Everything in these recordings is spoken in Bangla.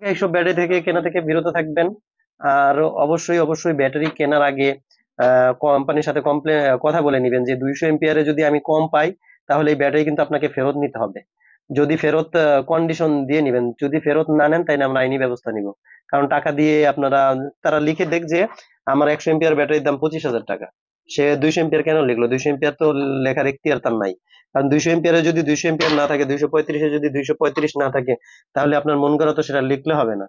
এইসব ব্যাটারি থেকে কেনা থেকে বিরত থাকবেন। আর অবশ্যই অবশ্যই ব্যাটারি কেনার আগে কোম্পানির সাথে কথা বলে নিবেন যে 200 এম্পিয়ারে যদি আমি কম পাই তাহলে এই ব্যাটারি কিন্তু আপনাকে ফেরত নিতে হবে। যদি ফেরত কন্ডিশন দিয়ে নিবেন, যদি ফেরত না নেন তাহলে আমরা আইনি ব্যবস্থা নিব। কারণ টাকা দিয়ে আপনারা, তারা লিখে দেখ যে আমার 100 এম্পিয়ার ব্যাটারির দাম 25,000 টাকা, সে 200 এম্পিয়ার কেন লিখলো? 200 এম্পিয়ার তো লেখার এখতিয়ার তার নাই। কারণ 200 এম্পিয়ারে যদি 200 এম্পিয়ার না থাকে, 235-এ যদি 235 না থাকে, তাহলে আপনার মন করা তো সেটা লিখলে হবে না।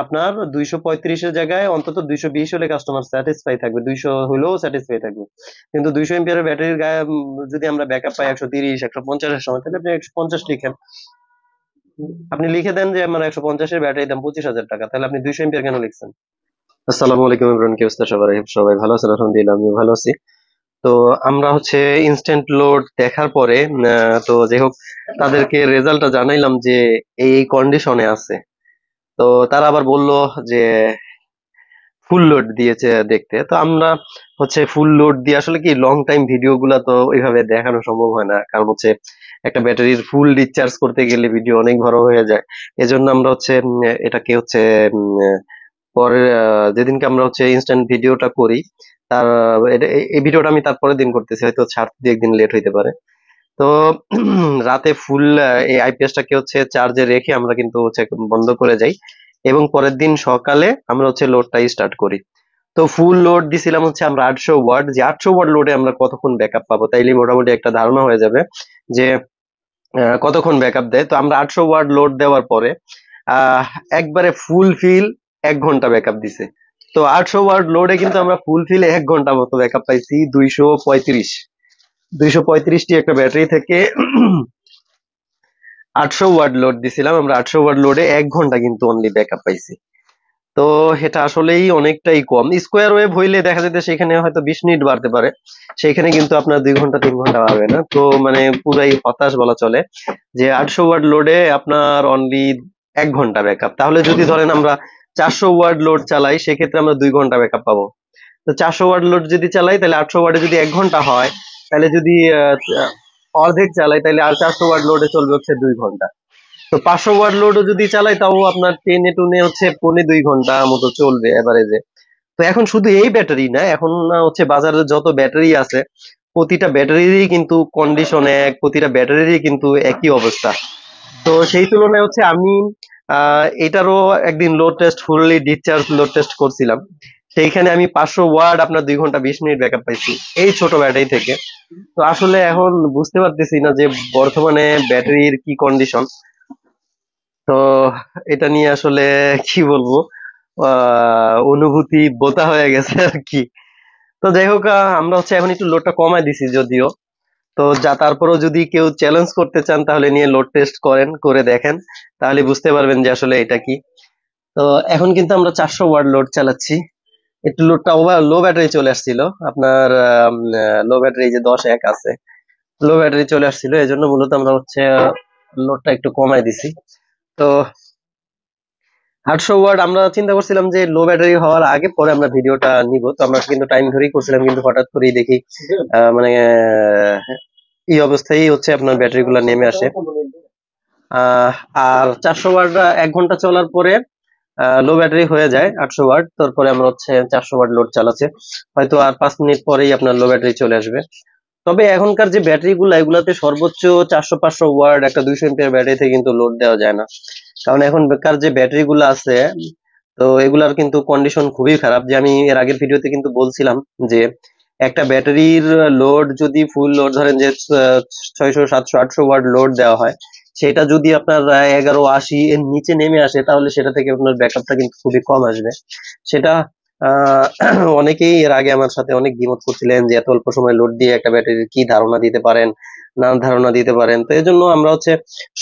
আপনার 235-এর জায়গায় অন্তত 220 হলে কাস্টমার স্যাটিসফাই থাকবে, 200 হলেও স্যাটিসফাই থাকবে। কিন্তু 200 এম্পিয়ারের ব্যাটারির গায়ে যদি আমরা ব্যাকআপ পাই 130, 150-এর সময়, তাহলে আপনি 150 লিখেন। আপনি লিখে দেন যে আমার 150-এর ব্যাটারির দাম 25,000 টাকা, তাহলে আপনি 200 এম্পিয়ার কেন লিখছেন? আসসালামু আলাইকুম ইমরান, কি অবস্থা সবার? সবাই ভালো আছেন? আলহামদুলিল্লাহ, আমিও ভালো আছি। তো আমরা ইনস্ট্যান্ট লোড দেখার পরে তো যাই হোক, তাদেরকে রেজাল্টটা জানাইলাম যে এই কন্ডিশনে আছে। তো তারা আবার বলল যে ফুল লোড দিয়েছে দেখতে। তো আমরা ফুল লোড দিয়ে আসলে কি লং টাইম ভিডিও গুলা তো ওইভাবে দেখানো সম্ভব হয় না, কারণ একটা ব্যাটারির ফুল রিচার্জ করতে গেলে ভিডিও অনেক বড় হয়ে যায়। এজন্য আমরা এটাকে পরে যেদিনকে আমরা ইনস্ট্যান্ট ভিডিওটা করি, তার এই ভিডিওটা আমি তারপরের দিন করতেছি, হয়তো ছাড়তে 2-1 দিন লেট হইতে পারে। তো রাতে ফুল এই আইপিএসটাকে চার্জে রেখে আমরা কিন্তু বন্ধ করে যাই, এবং পরের দিন সকালে আমরা লোডটা স্টার্ট করি। তো ফুল লোড দিছিলাম আমরা 800 ওয়াট, যে 800 ওয়াট লোডে আমরা কতক্ষণ ব্যাকআপ পাবো, তাইলে মোটামুটি একটা ধারণা হয়ে যাবে যে কতক্ষণ ব্যাকআপ দেয়। তো আমরা 800 ওয়াট লোড দেওয়ার পরে আহ একবারে ফুল ফিল 1 ঘন্টা ব্যাকআপ দিছে। তো 800 ওয়াট লোডে কিন্তু আমরা ফুল ফিল 1 ঘন্টা মতো ব্যাকআপ পাইছি। 235টি একটা ব্যাটারি থেকে 800 ওয়াট লোড দিছিলাম আমরা। 800 ওয়াট লোডে 1 ঘন্টা কিন্তু অনলি ব্যাকআপ পাইছি। তো এটা আসলেই অনেকটাই কম। স্কোয়ার ওয়েভ হইলে দেখা যেতে সেখানে হয়তো 20 মিনিট বাড়তে পারে, সেখানে কিন্তু আপনার 2 ঘন্টা 3 ঘন্টা পাবে না। তো মানে পুরাই হতাশ বলা চলে যে 800 ওয়াট লোডে আপনার অনলি 1 ঘন্টা ব্যাকআপ। তাহলে যদি ধরেন আমরা 400 ওয়াট লোড চালাই, সেক্ষেত্রে আমরা 2 ঘন্টা ব্যাকআপ পাবো। তো 400 ওয়াট লোড যদি চালাই, তাহলে 800 ওয়াটে যদি 1 ঘন্টা হয়, তাহলে যদি অর্ধেক চালাই, তাহলে আর 400 ওয়াট লোডে চলবে 2 ঘন্টা। তো 500 ওয়াট লোডও যদি চালাই, তাও আপনার টেনে টুনে 1.5-2 ঘন্টা মতো চলবে এভারেজে। তো এখন শুধু এই ব্যাটারি না, এখন বাজারে যত ব্যাটারি আছে, প্রতিটা ব্যাটারিরই কিন্তু কন্ডিশন এক, প্রতিটা ব্যাটারিরই কিন্তু একই অবস্থা। তো সেই তুলনায় আমি এটারও একদিন load test, fully discharge load test করছিলাম। সেইখানে আমি 500 ওয়াট আপনার 2 ঘন্টা 20 মিনিট ব্যাকআপ পাইছি, এই ছোট ব্যাটারি থেকে। তো আসলে এখন বুঝতে পারতেছি না যে বর্তমানে ব্যাটারির কি কন্ডিশন। তো এটা নিয়ে আসলে কি বলবো, অনুভূতি বোতা হয়ে গেছে আর কি। তো যাই হোক, আমরা এখন একটু লোডটা কমায় দিছি যদিও। তো তারপরেও যদি কেউ চ্যালেঞ্জ করতে চান, তাহলে নিয়ে লোড টেস্ট করে দেখেন, তাহলে বুঝতে পারবেন যে আসলে এটা কি। তো এখন কিন্তু আমরা 400 ওয়াট লোড চালাচ্ছি। একটু লোডটা ওভার লো ব্যাটারি চলে আসছিল আপনার, লো ব্যাটারি যে 10-1 আছে, লো ব্যাটারি চলে আসছিল, এই জন্য মূলত আমরা লোডটা একটু কমাই দিছি। তো 800 ওয়াট আমরা চিন্তা করছিলাম যে লো ব্যাটারি হওয়ার আগে পরে আমরা ভিডিওটা নিব। তো আমরা কিন্তু টাইম ধরেই করছিলাম, কিন্তু হঠাৎ করেই দেখি মানে এই অবস্থায় আপনার ব্যাটারি গুলা নেমে আসে। আহ আর 400 ওয়াট 1 ঘন্টা চলার পরে লো ব্যাটারি হয়ে যায় 800 ওয়াট। তারপরে আমরা 400 ওয়াট লোড চালাচ্ছে, হয়তো আর 5 মিনিট পরেই আপনার লো ব্যাটারি চলে আসবে। তবে এখনকার যে ব্যাটারি গুলা, এগুলাতে সর্বোচ্চ 400-500 ওয়াট একটা 200 এম্পিয়ার ব্যাটারি থেকে কিন্তু লোড দেওয়া যায় না। কারণ এখনকার যে ব্যাটারি গুলো আছে, তো এগুলার কিন্তু কন্ডিশন খুবই খারাপ। যে আমি এর আগের ভিডিওতে কিন্তু বলছিলাম যে একটা ব্যাটারির লোড যদি ফুল লোড ধরেন যে 600, 700, 800 ওয়াট লোড দেওয়া হয়, সেটা যদি আপনার 1180 এর নিচে নেমে আসে, তাহলে সেটা থেকে আপনার ব্যাকআপটা কিন্তু খুবই কম আসবে। সেটা আহ অনেকেই এর আগে আমার সাথে অনেক দ্বিমত করছিলেন যে এত অল্প সময় লোড দিয়ে একটা ব্যাটারির কি ধারণা দিতে পারেন, না ধারণা দিতে পারেন। তো এই জন্য আমরা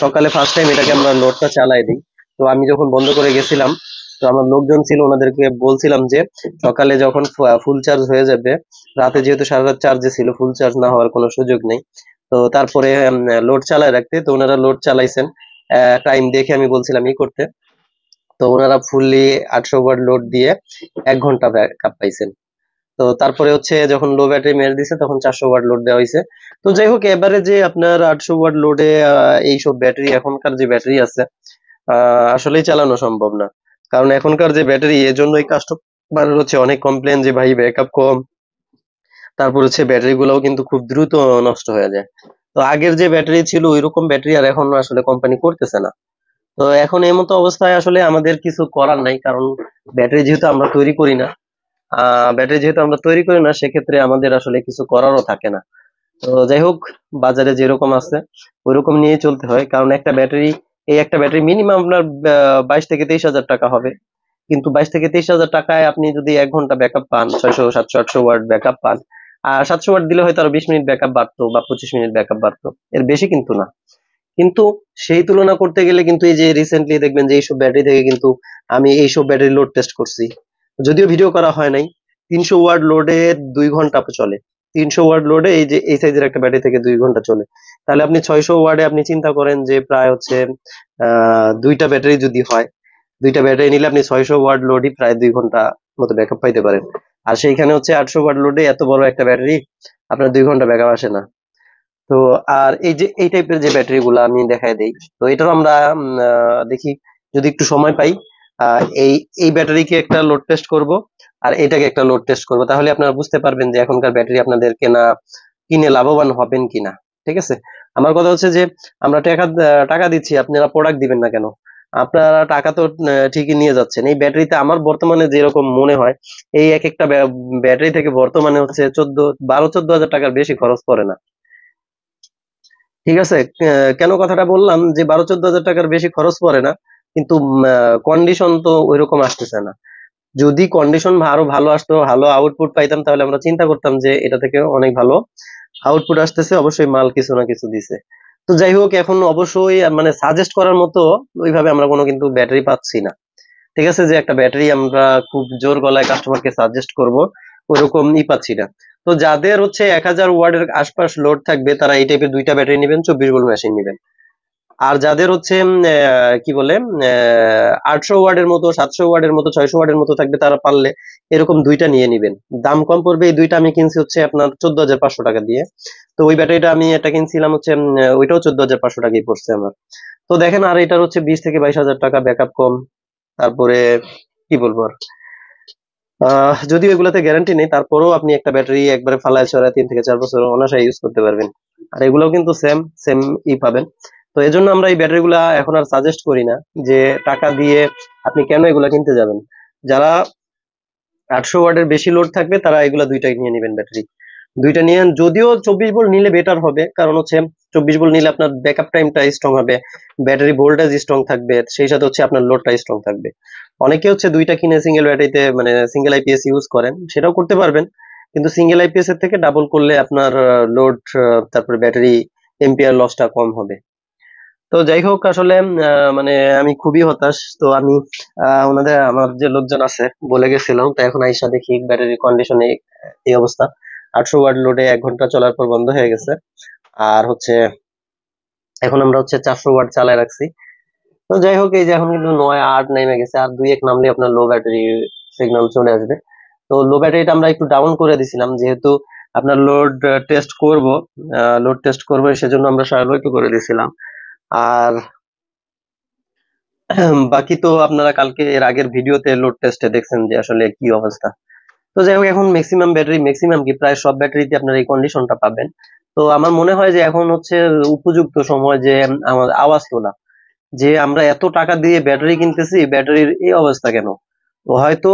সকালে ফার্স্ট টাইম এটাকে আমরা লোডটা চালাই দিই। তো আমি যখন বন্ধ করে গেছিলাম, তো আমার লোকজন ছিল, ওনাদেরকে বলছিলাম যে সকালে যখন ফুল চার্জ হয়ে যাবে, রাতে যেহেতু সারা রাত চার্জে ছিল, ফুল চার্জ না হওয়ার কোনো সুযোগ নেই। তো তারপরে লোড চালায় রাখতে, তো ওনারা লোড চালাইছেন টাইম দেখে, আমি বলছিলাম করতে। তো ওনারা ফুললি 800 ওয়াট লোড দিয়ে 1 ঘন্টা ব্যাকআপ পাইছেন। তো তারপরে যখন লো ব্যাটারি মেরে দিছে, তখন 400 ওয়াট লোড দেওয়া হয়েছে। তো যাই হোক, এবারে যে আপনার 800 ওয়াট লোডে এইসব ব্যাটারি, এখনকার যে ব্যাটারি আছে, আসলেই চালানো সম্ভব না। কারণ এখনকার যে ব্যাটারি, এজন্যই কাস্টমার হচ্ছে অনেক কমপ্লেন যে ভাই ব্যাকআপ কম। তারপর হচ্ছে ব্যাটারি গুলাও কিন্তু খুব দ্রুত নষ্ট হয়ে যায়। তো আগের যে ব্যাটারি ছিল ওইরকম ব্যাটারি আর এখন আসলে কোম্পানি করতেছে না। তো এখন এই মতো অবস্থায় আসলে আমাদের কিছু করার নাই, কারণ ব্যাটারি যেহেতু আমরা তৈরি করি না, সেক্ষেত্রে আমাদের আসলে কিছু করারও থাকে না। তো যাই হোক, বাজারে যেরকম আছে ওইরকম নিয়ে চলতে হয়, কারণ একটা ব্যাটারি মিনিমাম আপনার 22 থেকে 23 হাজার টাকা হবে। কিন্তু 22 থেকে 23 হাজার টাকায় আপনি যদি 1 ঘন্টা ব্যাকআপ পান, 600 700 800 ওয়াট ব্যাকআপ পান, আর 700 ওয়াট দিলে হয়তো আরো 20 মিনিট ব্যাকআপ বাড়তো বা 25 মিনিট ব্যাকআপ বাড়তো, এর বেশি কিন্তু না। কিন্তু সেই তুলনা করতে গেলে কিন্তু এই যে রিসেন্টলি দেখবেন যে এইসব ব্যাটারি থেকে কিন্তু আমি এইসব ব্যাটারি লোড টেস্ট করছি, যদিও ভিডিও করা হয় নাই। 300 ওয়াট লোডে 2 ঘন্টা চলে। 300 ওয়াট লোডে এই যে এই সাইজের একটা ব্যাটারি থেকে 2 ঘন্টা চলে। তাহলে আপনি 600 ওয়াটে আপনি চিন্তা করেন যে প্রায় হচ্ছে দুইটা ব্যাটারি যদি হয়, দুইটা ব্যাটারি নিলে আপনি 600 ওয়াট লোডই প্রায় 2 ঘন্টা মতো ব্যাকআপ পাইতে পারেন। আর সেইখানে হচ্ছে 800 ওয়াট লোডে এত বড় একটা ব্যাটারি আপনার 2 ঘন্টা ব্যাকআপ আসে না। তো আর এই যে এই টাইপের যে ব্যাটারি গুলো আমি দেখাই দেই, তো এটারও আমরা দেখি যদি একটু সময় পাই, এই এই ব্যাটারিকে একটা লোড টেস্ট করব, আর এটাকে একটা লোড টেস্ট করব, তাহলে আপনারা বুঝতে পারবেন যে এখনকার ব্যাটারি আপনাদের কিনে লাভবান হবেন কিনা। ঠিক আছে, আমার কথা হচ্ছে যে আমরা টাকা দিচ্ছি, আপনারা প্রোডাক্ট দিবেন না কেন? আপনারা টাকা তো ঠিকই নিয়ে যাচ্ছেন। এই ব্যাটারিতে আমার বর্তমানে যেরকম মনে হয়, এই এক একটা ব্যাটারি থেকে বর্তমানে হচ্ছে 12 14 হাজার টাকার বেশি খরচ পড়ে না। ঠিক আছে, কেন কথাটা বললাম যে 12 14 হাজার টাকার বেশি খরচ পড়ে না, কিন্তু কন্ডিশন তো ওইরকম আসতেছে না। যদি কন্ডিশন আরো ভালো আসতো, ভালো আউটপুট পাইতাম, তাহলে আমরা চিন্তা করতাম যে এটা থেকে অনেক ভালো আউটপুট আসতেছে, অবশ্যই মাল কিছু না কিছু দিছে। তো যাই হোক, এখন অবশ্যই মানে সাজেস্ট করার মতো ওইভাবে আমরা কোনো কিন্তু ব্যাটারি পাচ্ছি না। ঠিক আছে, যে একটা ব্যাটারি আমরা খুব জোর গলায় কাস্টমারকে সাজেস্ট করব, ওরকম পাচ্ছি না। তো যাদের হচ্ছে 1000 ওয়ার্ডের আশপাশ লোড থাকবে, তারা এই টাইপের দুইটা ব্যাটারি নেবেন, 24 ভোল্ট মেশিন নেবেন। আর যাদের হচ্ছে কি বলে 800 ওয়ার্ডের মতো, 700 ওয়ার্ডের মতো, 600 ওয়ার্ডের মতো থাকবে, তারা পারলে এরকম দুইটা নিয়ে নিবেন। দাম কম পড়বে। এই দুইটা আমি কিনছি হচ্ছে আপনার 14,500 টাকা দিয়ে। তো ওই ব্যাটারিটা আমি এটা কিনছিলাম হচ্ছে ওইটাও 14,500 টাকাই পড়ছে আমার। তো দেখেন, আর এটার হচ্ছে 20 থেকে 22 হাজার টাকা ব্যাকআপ কম। তারপরে কি বলবো আর, যদিও এগুলাতে গ্যারান্টি নেই, তারপরেও আপনি একটা ব্যাটারি একবারে ফালায় ছড়ায় 3 থেকে 4 বছর অনায়াসে ইউজ করতে পারবেন। আর এগুলোও কিন্তু সেম সেম পাবেন। তো এই জন্য আমরা এই ব্যাটারি গুলা এখন আর সাজেস্ট করি না, যে টাকা দিয়ে আপনি কেন এগুলা কিনতে যাবেন। যারা 800 ওয়াটের বেশি লোড থাকবে, তারা এগুলা দুইটাই নিয়ে নেবেন ব্যাটারি। দুইটা নিয়ে, যদিও 24 ভোল্ট নিলে বেটার হবে, কারণ হচ্ছে 24 ভোল্ট নিলে আপনার ব্যাকআপ টাইমটা স্ট্রং হবে, ব্যাটারি ভোল্টেজ স্ট্রং থাকবে, সেই সাথে হচ্ছে আপনার লোডটা স্ট্রং থাকবে। অনেকে হচ্ছে দুইটা কিনে সিঙ্গেল ব্যাটারিতে মানে সিঙ্গেল আইপিএস ইউজ করেন, সেটাও করতে পারবেন। কিন্তু সিঙ্গেল আইপিএস এর থেকে ডাবল করলে আপনার লোড, তারপরে ব্যাটারি এম্পিয়ার লসটা কম হবে। তো যাই হোক, আসলে মানে আমি খুবই হতাশ। তো আমি ওনাদের, আমার যে লোকজন আছে বলে গেছিলাম, তো এখন আইসা দেখি ব্যাটারি কন্ডিশনে এই অবস্থা। 800 ওয়াট লোডে 1 ঘন্টা চলার পর বন্ধ হয়ে গেছে। আর হচ্ছে এখন আমরা হচ্ছে 400 ওয়াট চালায় রাখছি। তো যাই হোক, এই যে এখন কিন্তু 9 8 নেমে গেছে, আর 2 1 নামলে আপনার লো ব্যাটারি সিগন্যাল চলে আসবে। তো লো ব্যাটারিটা আমরা একটু ডাউন করে দিছিলাম, যেহেতু আপনার লোড টেস্ট করবো, সেজন্য আমরা স্বাভাবিক একটু করে দিছিলাম। আর বাকি তো আপনারা কালকে এর আগের ভিডিওতে লোড টেস্টে দেখছেন যে আসলে কি অবস্থা। তো যাই হোক, এখন ম্যাক্সিমাম কি প্রায় সব ব্যাটারিতে আপনার এই কন্ডিশনটা পাবেন। তো আমার মনে হয় যে এখন হচ্ছে উপযুক্ত সময় যে আমার আওয়াজ তোলা, যে আমরা এত টাকা দিয়ে ব্যাটারি কিনতেছি, ব্যাটারির এই অবস্থা কেন। তো হয়তো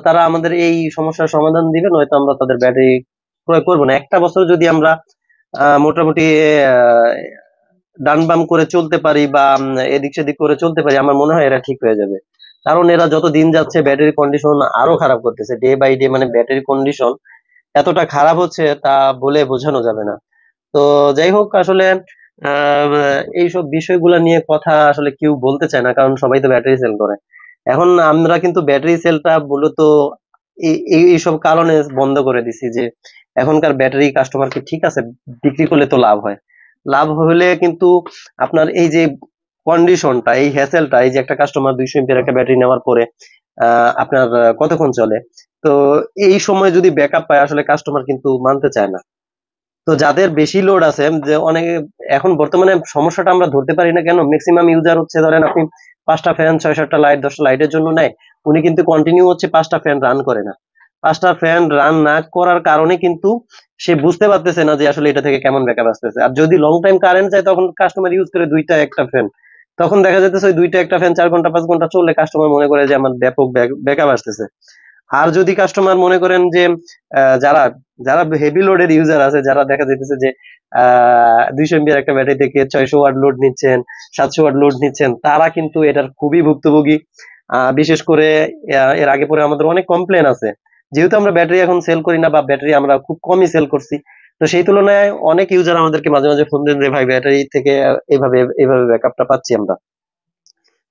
তারা আমাদের এই সমস্যার সমাধান দিবে, নয়তো আমরা তাদের ব্যাটারি ক্রয় করবো না। একটা বছর যদি আমরা মোটামুটি আহ, ডান বাম করে চলতে পারি, বা এদিক সেদিক করে চলতে পারি, আমার মনে হয় এরা ঠিক হয়ে যাবে। কারণ এরা যত দিন যাচ্ছে ব্যাটারি কন্ডিশন আরো খারাপ করতেছে, ডে বাই ডে, মানে ব্যাটারি কন্ডিশন এতটা খারাপ হচ্ছে তা বলে বোঝানো যাবে না। তো যাই হোক, আসলে আহ এইসব বিষয়গুলো নিয়ে কথা আসলে কেউ বলতে চায় না, কারণ সবাই তো ব্যাটারি সেল করে। এখন আমরা কিন্তু ব্যাটারি সেলটা মূলত এইসব কারণে বন্ধ করে দিছি, যে এখনকার ব্যাটারি কাস্টমারকে ঠিক আছে বিক্রি করলে তো লাভ হয়। লাভ হলে কিন্তু আপনার এই যে কন্ডিশনটা, এই হ্যাসেলটা, এই যে একটা কাস্টমার 200 এমপিয়ার একটা ব্যাটারি নেওয়ার পরে আপনার কতক্ষণ চলে, তো এই সময় যদি ব্যাকআপ পায়, আসলে কাস্টমার কিন্তু মানতে চায় না। তো যাদের বেশি লোড আছে, যে অনেকে এখন বর্তমানে সমস্যাটা আমরা ধরতে পারি না কেন, ম্যাক্সিমাম ইউজার হচ্ছে, ধরেন আপনি 5টা ফ্যান, 6-7টা লাইট, 10টা লাইটের জন্য নেয়, উনি কিন্তু কন্টিনিউ হচ্ছে 5টা ফ্যান রান করে না। 5টা ফ্যান রান না করার কারণে কিন্তু সে বুঝতে পারতেছে না যে আসলে এটা থেকে কেমন ব্যাকআপ আসতেছে। আর যদি লং টাইম কারেন্ট যায় তখন কাস্টমার ইউজ করে 2টা একটা ফ্যান, তখন দেখা যাইতেছে ওই 2টা একটা ফ্যান 4 ঘন্টা 5 ঘন্টা চললে কাস্টমার মনে করে যে আমার ব্যাপক ব্যাকআপ আসতেছে। আর যদি কাস্টমার মনে করেন যে যারা যারা হেভি লোডের ইউজার আছে, যারা দেখা যাইতেছে যে 200 এমপিআর একটা ব্যাটারি থেকে 600 ওয়াট লোড নিচ্ছেন, 700 ওয়াট লোড নিচ্ছেন, তারা কিন্তু এটার খুবই ভুক্তভোগী। বিশেষ করে এর আগে পরে আমাদের অনেক কমপ্লেন আছে, যেহেতু আমরা ব্যাটারি এখন সেল করি না বা ব্যাটারি আমরা খুব কমই সেল করছি, তো সেই তুলনায় অনেক ইউজার আমাদেরকে মাঝে মাঝে ফোন দেন যে ভাই ব্যাটারি থেকে এইভাবে এইভাবে ব্যাকআপটা পাচ্ছি আমরা।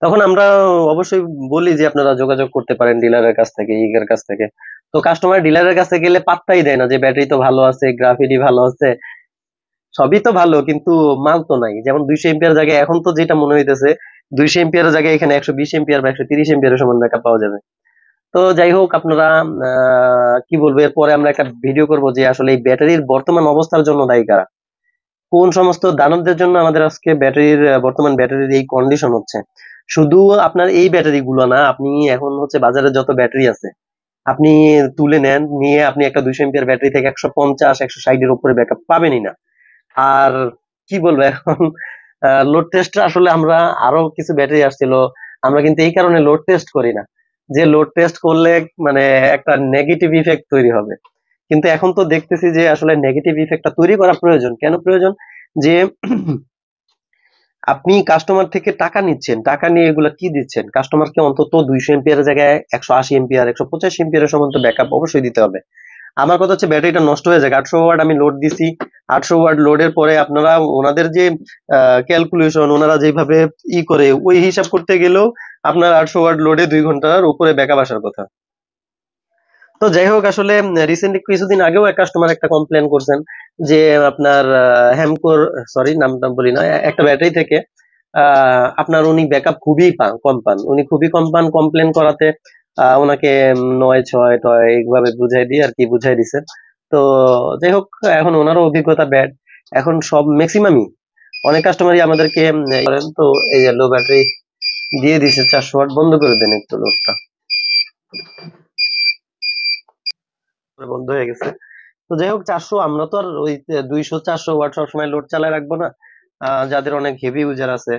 তখন আমরা অবশ্যই বলি যে আপনারা যোগাযোগ করতে পারেন ডিলারের কাছ থেকে, ইগের কাছ থেকে। তো কাস্টমার ডিলারের কাছে গেলে পাত্তাই দেয় না যে ব্যাটারি তো ভালো আছে, গ্রাফিটি ভালো আছে, সবই তো ভালো, কিন্তু মাল তো নাই। যেমন 200 এমপিআর জায়গায় এখন তো যেটা মনে হইতেছে, 200 এমপিআর জায়গায় এখানে 120 এমপিআর বা 130 এমপিআর সমান ব্যাকআপ পাওয়া যাবে। তো যাই হোক, আপনারা কি বলবো, এরপরে আমরা একটা ভিডিও করব যে আসলে এই ব্যাটারির বর্তমান অবস্থার জন্য দায়ী কারা, কোন সমস্ত দানবদের জন্য আমাদের আজকে ব্যাটারির বর্তমান ব্যাটারির এই কন্ডিশন হচ্ছে। শুধু আপনার এই ব্যাটারি গুলো না, আপনি এখন হচ্ছে বাজারে যত ব্যাটারি আছে আপনি তুলে নেন, নিয়ে আপনি একটা 200 এমপিআর ব্যাটারি থেকে 150 160 এর উপরে ব্যাকআপ পাবেনই না। আর কি বলবো এখন, লোড টেস্ট আসলে আমরা, আরো কিছু ব্যাটারি আসছিল, আমরা কিন্তু এই কারণে লোড টেস্ট করি না যে লোড টেস্ট করলে মানে একটা নেগেটিভ ইফেক্ট তৈরি হবে। কিন্তু এখন তো দেখতেছি যে আসলে নেগেটিভ ইফেক্টটা তৈরি করা প্রয়োজন। কেন প্রয়োজন? যে আপনি কাস্টমার থেকে টাকা নিচ্ছেন, টাকা নিয়ে এগুলা কি দিচ্ছেন? কাস্টমারকে অন্তত 200 এমপিআর জায়গায় 180 এমপিআর 185 এমপিআর পর্যন্ত ব্যাকআপ অবশ্যই দিতে হবে। আমার কথা হচ্ছে ব্যাটারিটা নষ্ট হয়ে যায়, 800 ওয়াট আমি লোড দিছি, 800 ওয়াট লোডের পরে আপনারা ওনাদের যে ক্যালকুলেশন, ওনারা যেভাবে করে ওই হিসাব করতে গেলেও আপনার 800 ওয়াট লোডে 2 ঘন্টার উপরে ব্যাকআপ আসার কথা। তো যাই হোক, আসলে রিসেন্টলি কিছুদিন আগেও এক কাস্টমার একটা কমপ্লেন করছেন যে আপনার হ্যামকোর, সরি নামটা বলি না, একটা ব্যাটারি থেকে আপনার উনি ব্যাকআপ খুবই কম পান, উনি খুবই কম পান। কমপ্লেন করাতে ওনাকে 9 6 টয় এইভাবে বুঝাই দিয়ে আর কি বুঝাই দিছে। তো যাই হোক, এখন ওনারও অভিজ্ঞতা ব্যাড। এখন সব ম্যাক্সিমামই অনেক কাস্টমারই আমাদেরকে করেন। তো এই যে লো ব্যাটারি দিয়ে দিছে, 400 ওয়াট বন্ধ করে দেন একটু লোডটা, বন্ধ হয়ে গেছে। তো যাই হোক, 400, আমরা তো আর ওই 200 400 ওয়াট সবসময় লোড চালায় রাখবো না। যাদের অনেক হেভি ইউজার আছে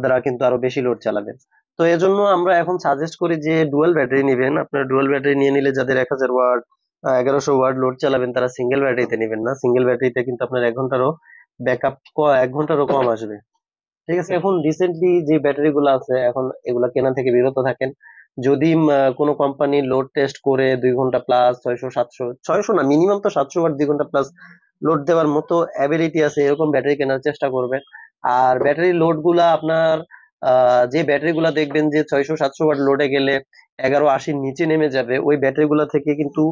তারা কিন্তু আরো বেশি লোড চালাবেন। তো এজন্য আমরা এখন সাজেস্ট করি যে ডুয়াল ব্যাটারি নিবেন। আপনার ডুয়াল ব্যাটারি নিয়ে নিলে যাদের 1000 ওয়াট 1100 ওয়াট লোড চালাবেন তারা সিঙ্গেল ব্যাটারিতে নেবেন না। সিঙ্গেল ব্যাটারিতে কিন্তু আপনার 1 ঘন্টারও ব্যাকআপ, 1 ঘন্টারও কম আসবে। ঠিক আছে, এখন রিসেন্টলি যে ব্যাটারি গুলো আছে এখন এগুলা কেনা থেকে বিরত থাকেন। যদি কোনো কোম্পানি লোড টেস্ট করে 2 ঘন্টা প্লাস 600 700, 600 না, মিনিমাম তো 700 ওয়াট 2 ঘন্টা প্লাস লোড দেওয়ার মতো অ্যাবিলিটি আছে এরকম ব্যাটারি কেনার চেষ্টা করবেন। আর ব্যাটারি লোড গুলা আপনার যে ব্যাটারি গুলা দেখবেন যে 600 700 ওয়াট লোডে গেলে 1180 নিচে নেমে যাবে, ওই ব্যাটারি গুলা থেকে কিন্তু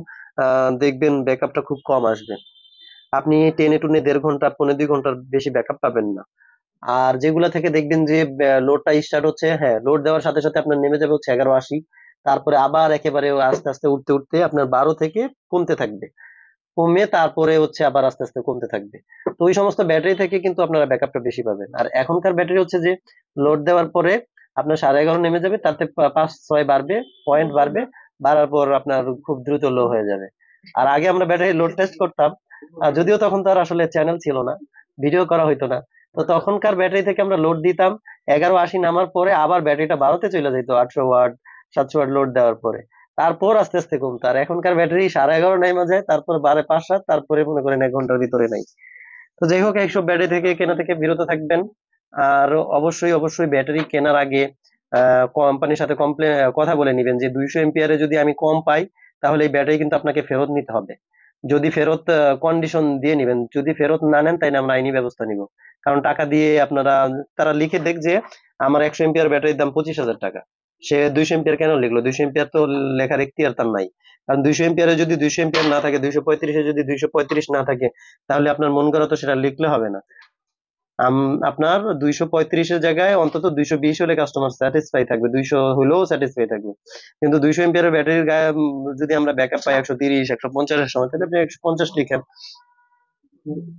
দেখবেন ব্যাকআপটা খুব কম আসবে। আপনি টেনে টুনে 1.5 ঘন্টা 1.5 2 ঘন্টার বেশি ব্যাকআপ পাবেন না। আর যেগুলা থেকে দেখবেন যে লোডটা স্টার্ট হচ্ছে, হ্যাঁ লোড দেওয়ার সাথে সাথে আপনার নেমে যাবে হচ্ছে 1180, তারপরে আবার একেবারে আস্তে আস্তে উঠতে উঠতে আপনার 12 থেকে কমতে থাকবে, কমে তারপরে হচ্ছে আবার আস্তে আস্তে কমতে থাকবে। তো ওই সমস্ত ব্যাটারি থেকে কিন্তু আপনারা ব্যাকআপটা বেশি পাবেন। আর এখনকার ব্যাটারি হচ্ছে যে লোড দেওয়ার পরে আপনার 11.5 নেমে যাবে, তাতে 5 6 বাড়বে, পয়েন্ট বাড়বে, বাড়ার পর আপনার খুব দ্রুত লো হয়ে যাবে। আর আগে আমরা ব্যাটারি লোড টেস্ট করতাম, যদিও তখন তো আর আসলে চ্যানেল ছিল না, ভিডিও করা হইতো না। তো তখনকার ব্যাটারি থেকে আমরা লোড দিতাম, 1180 নামার পরে আবার ব্যাটারিটা 12তে চলে যেত, 800 ওয়াট 700 ওয়াট লোড দেওয়ার পরে। তারপর আস্তে আস্তে কমতো। আর এখনকার ব্যাটারি 11.5 নেমে যায়, তারপর বাড়ে 5 7, তারপরে মনে করেন 1 ঘন্টার ভিতরে নাই। তো যাই হোক, এইসব ব্যাটারি থেকে কেনা থেকে বিরত থাকবেন। আর অবশ্যই অবশ্যই ব্যাটারি কেনার আগে কোম্পানির সাথে কথা বলে নিবেন যে 200 এমপিআর যদি আমি কম পাই তাহলে এই ব্যাটারি কিন্তু আপনাকে ফেরত নিতে হবে। যদি ফেরত কন্ডিশন দিয়ে নিবেন, যদি ফেরত না নেন তাইলে আমরা আইনি ব্যবস্থা নিব। কারণ টাকা দিয়ে আপনারা, তারা লিখে দেখ যে আমার 100 এমপিআর ব্যাটারির দাম 25,000 টাকা, সে 200 এমপিআর কেন লিখলো? 200 এমপিআর তো লেখার এখতিয়ার তার নাই। কারণ 200 এমপিআর যদি 200 এমপিআর না থাকে, 235 যদি 235 না থাকে, তাহলে আপনার মন করা তো সেটা লিখলে হবে না। আপনার 235-এর জায়গায় অন্তত 220 হলে কাস্টমার স্যাটিসফাই থাকবে, 200 হলেও স্যাটিসফাই থাকবে। কিন্তু 200 এমপিআর ব্যাটারির গায়ে যদি আমরা ব্যাকআপ পাই 130 150 এর সময়, তাহলে আপনি 150 লিখেন।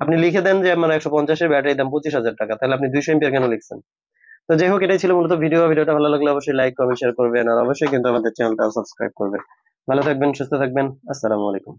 আপনি লিখে দেন যে আমার 150-এর ব্যাটারির দাম 25,000 টাকা, তাহলে আপনি 200 এমপিআর কেন লিখছেন? তো যাই হোক, এটাই ছিল মূলত ভিডিওটা ভালো লাগলে অবশ্যই লাইক কমেন্ট শেয়ার করবেন, আর অবশ্যই কিন্তু আমাদের চ্যানেলটা সাবস্ক্রাইব করবেন। ভালো থাকবেন, সুস্থ থাকবেন। আসসালামু আলাইকুম।